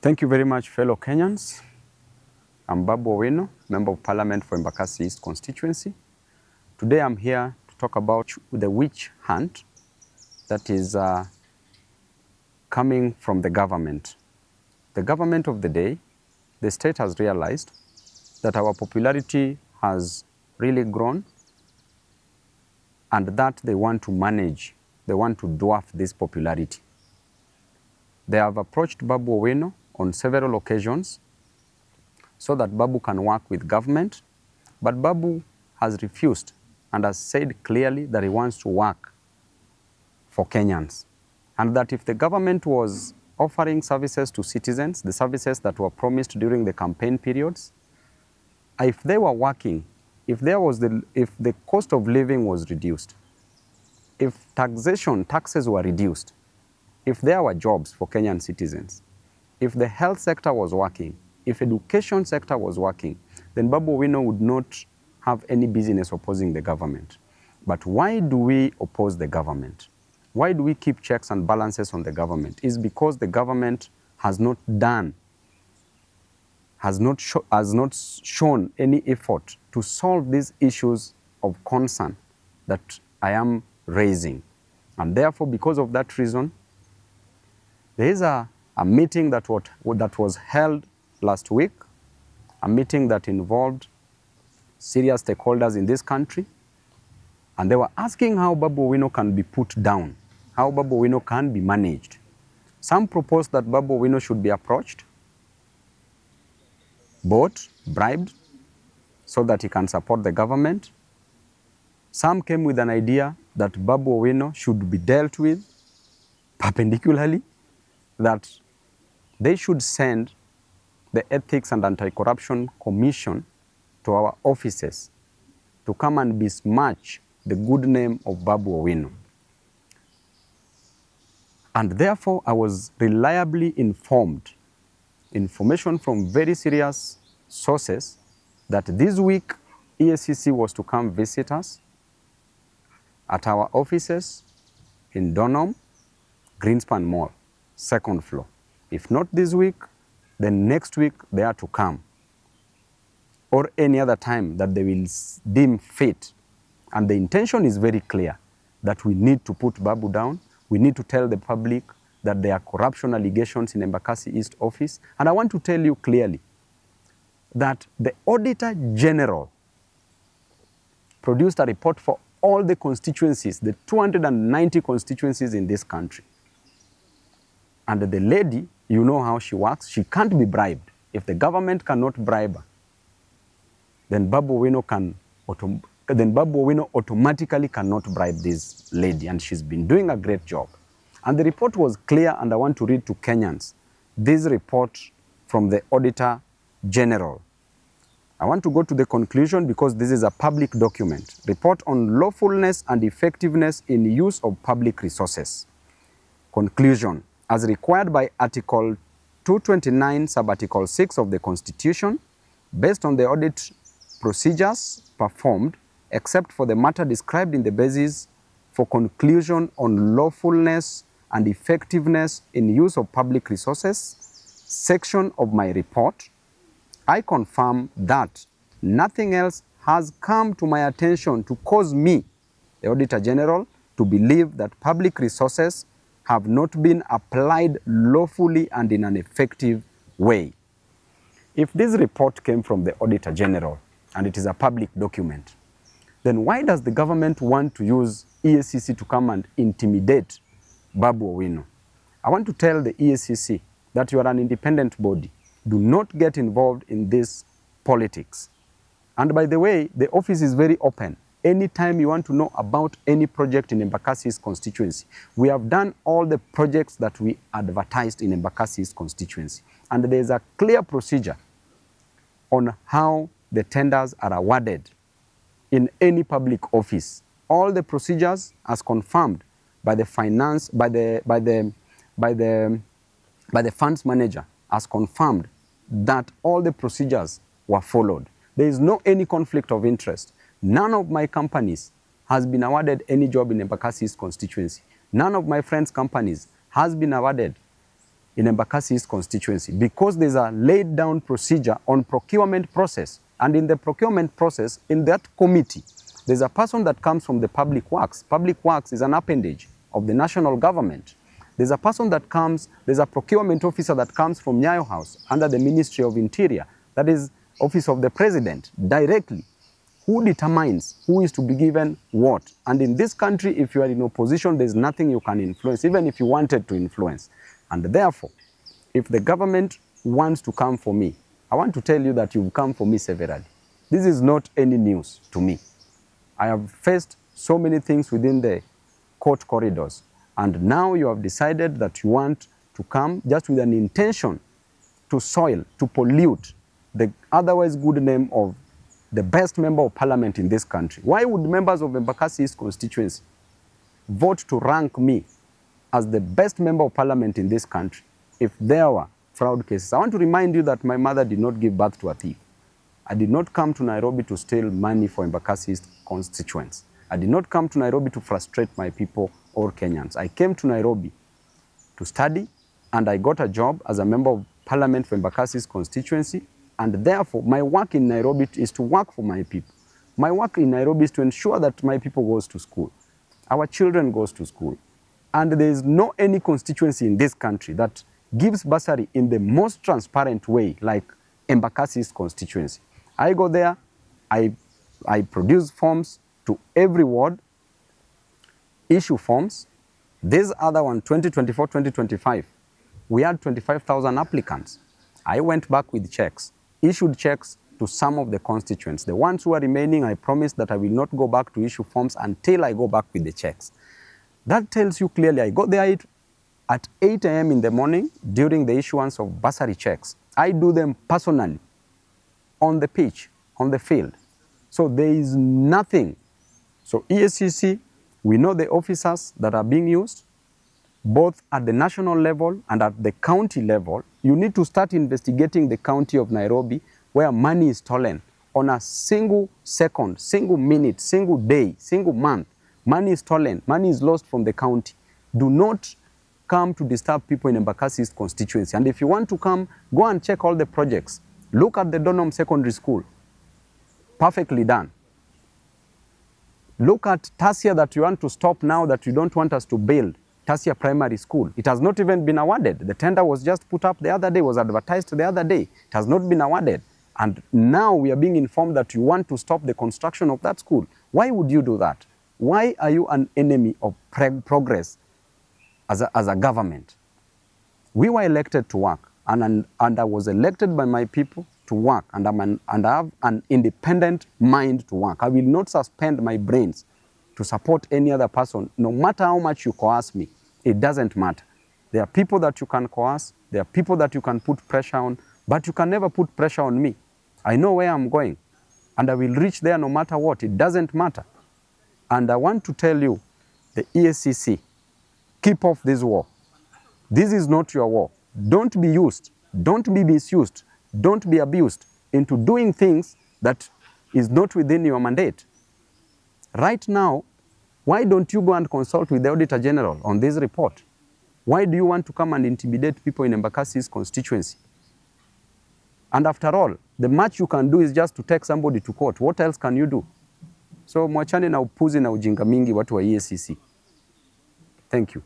Thank you very much, fellow Kenyans. I'm Babu Owino, Member of Parliament for Embakasi East constituency. Today I'm here to talk about the witch hunt that is coming from the government. The government of the day, the state has realized that our popularity has really grown and that they want to manage, they want to dwarf this popularity. They have approached Babu Owino on several occasions so that Babu can work with government, but Babu has refused and has said clearly that he wants to work for Kenyans, and that if the government was offering services to citizens, the services that were promised during the campaign periods, if they were working, if the cost of living was reduced, if taxes were reduced, if there were jobs for Kenyan citizens, if the health sector was working, if education sector was working, then Babu Owino would not have any business opposing the government. But why do we oppose the government? Why do we keep checks and balances on the government? It's because the government has not shown any effort to solve these issues of concern that I am raising. And therefore, because of that reason, there is a meeting that was held last week, a meeting that involved serious stakeholders in this country, and they were asking how Babu Owino can be put down, how Babu Owino can be managed. Some proposed that Babu Owino should be approached, bought, bribed, so that he can support the government. Some came with an idea that Babu Owino should be dealt with perpendicularly, that they should send the Ethics and Anti-Corruption Commission to our offices to come and besmirch the good name of Babu Owino. And therefore, I was reliably informed, information from very serious sources, that this week EACC was to come visit us at our offices in Donholm, Greenspan Mall, 2nd floor. If not this week, then next week they are to come, or any other time that they will deem fit. And the intention is very clear, that we need to put Babu down. We need to tell the public that there are corruption allegations in Embakasi East office. And I want to tell you clearly that the Auditor General produced a report for all the constituencies, the 290 constituencies in this country. And the lady, you know how she works, she can't be bribed. If the government cannot bribe her, then Babu Owino automatically cannot bribe this lady, and she's been doing a great job. And the report was clear, and I want to read to Kenyans this report from the Auditor General. I want to go to the conclusion because this is a public document. Report on lawfulness and effectiveness in use of public resources. Conclusion. As required by Article 229, Sub-Article 6 of the Constitution, based on the audit procedures performed, except for the matter described in the basis for conclusion on lawfulness and effectiveness in use of public resources, section of my report, I confirm that nothing else has come to my attention to cause me, the Auditor General, to believe that public resources have not been applied lawfully and in an effective way. If this report came from the Auditor General and it is a public document, then why does the government want to use EACC to come and intimidate Babu Owino? I want to tell the EACC that you are an independent body. Do not get involved in this politics. And by the way, the office is very open. Anytime you want to know about any project in Embakasi's constituency, we have done all the projects that we advertised in Embakasi's constituency. And there is a clear procedure on how the tenders are awarded in any public office. All the procedures as confirmed by the funds manager, as confirmed that all the procedures were followed. There is no any conflict of interest. None of my companies has been awarded any job in Embakasi's constituency. None of my friends' companies has been awarded in Embakasi East constituency because there's a laid down procedure on procurement process. And in the procurement process, in that committee, there's a person that comes from the public works. Public works is an appendage of the national government. There's a person that comes, there's a procurement officer that comes from Nyayo House under the Ministry of Interior, that is Office of the President, directly. Who determines who is to be given what? And in this country, if you are in opposition, there's nothing you can influence, even if you wanted to influence. And therefore, if the government wants to come for me, I want to tell you that you've come for me severally. This is not any news to me. I have faced so many things within the court corridors, and now you have decided that you want to come just with an intention to soil, to pollute the otherwise good name of the best member of parliament in this country. Why would members of Embakasi East constituency vote to rank me as the best member of parliament in this country if there were fraud cases? I want to remind you that my mother did not give birth to a thief. I did not come to Nairobi to steal money for Embakasi East constituents. I did not come to Nairobi to frustrate my people or Kenyans. I came to Nairobi to study, and I got a job as a member of parliament for Embakasi East constituency, and therefore my work in Nairobi is to work for my people. My work in Nairobi is to ensure that my people goes to school, our children goes to school, and there is no any constituency in this country that gives bursary in the most transparent way like Embakasi East constituency. I go there, I produce forms to every ward, issue forms. This other one, 2024-2025, we had 25,000 applicants. I went back with checks, issued checks to some of the constituents. The ones who are remaining, I promised that I will not go back to issue forms until I go back with the checks. That tells you clearly, I got there at 8 a.m. in the morning during the issuance of bursary checks. I do them personally, on the pitch, on the field. So there is nothing. So EACC, we know the officers that are being used, both at the national level and at the county level. You need to start investigating the county of Nairobi where money is stolen on a single second, single minute, single day, single month. Money is stolen, money is lost from the county. Do not come to disturb people in Embakasi East constituency. And if you want to come, go and check all the projects. Look at the Donholm Secondary School. Perfectly done. Look at Tasia that you want to stop now that you don't want us to build. Tasia Primary School. It has not even been awarded. The tender was just put up the other day, was advertised the other day. It has not been awarded. And now we are being informed that you want to stop the construction of that school. Why would you do that? Why are you an enemy of progress as a government? We were elected to work, and I was elected by my people to work, and I have an independent mind to work. I will not suspend my brains to support any other person, no matter how much you coerce me. It doesn't matter. There are people that you can coerce, there are people that you can put pressure on, but you can never put pressure on me. I know where I'm going, and I will reach there no matter what. It doesn't matter. And I want to tell you, the EACC, keep off this war. This is not your war. Don't be used, don't be misused, don't be abused into doing things that is not within your mandate. Right now, why don't you go and consult with the Auditor General on this report? Why do you want to come and intimidate people in Embakasi East constituency? And after all, the much you can do is just to take somebody to court. What else can you do? So mwachane na upuzi na ujinga mingi watu wa EACC. Thank you.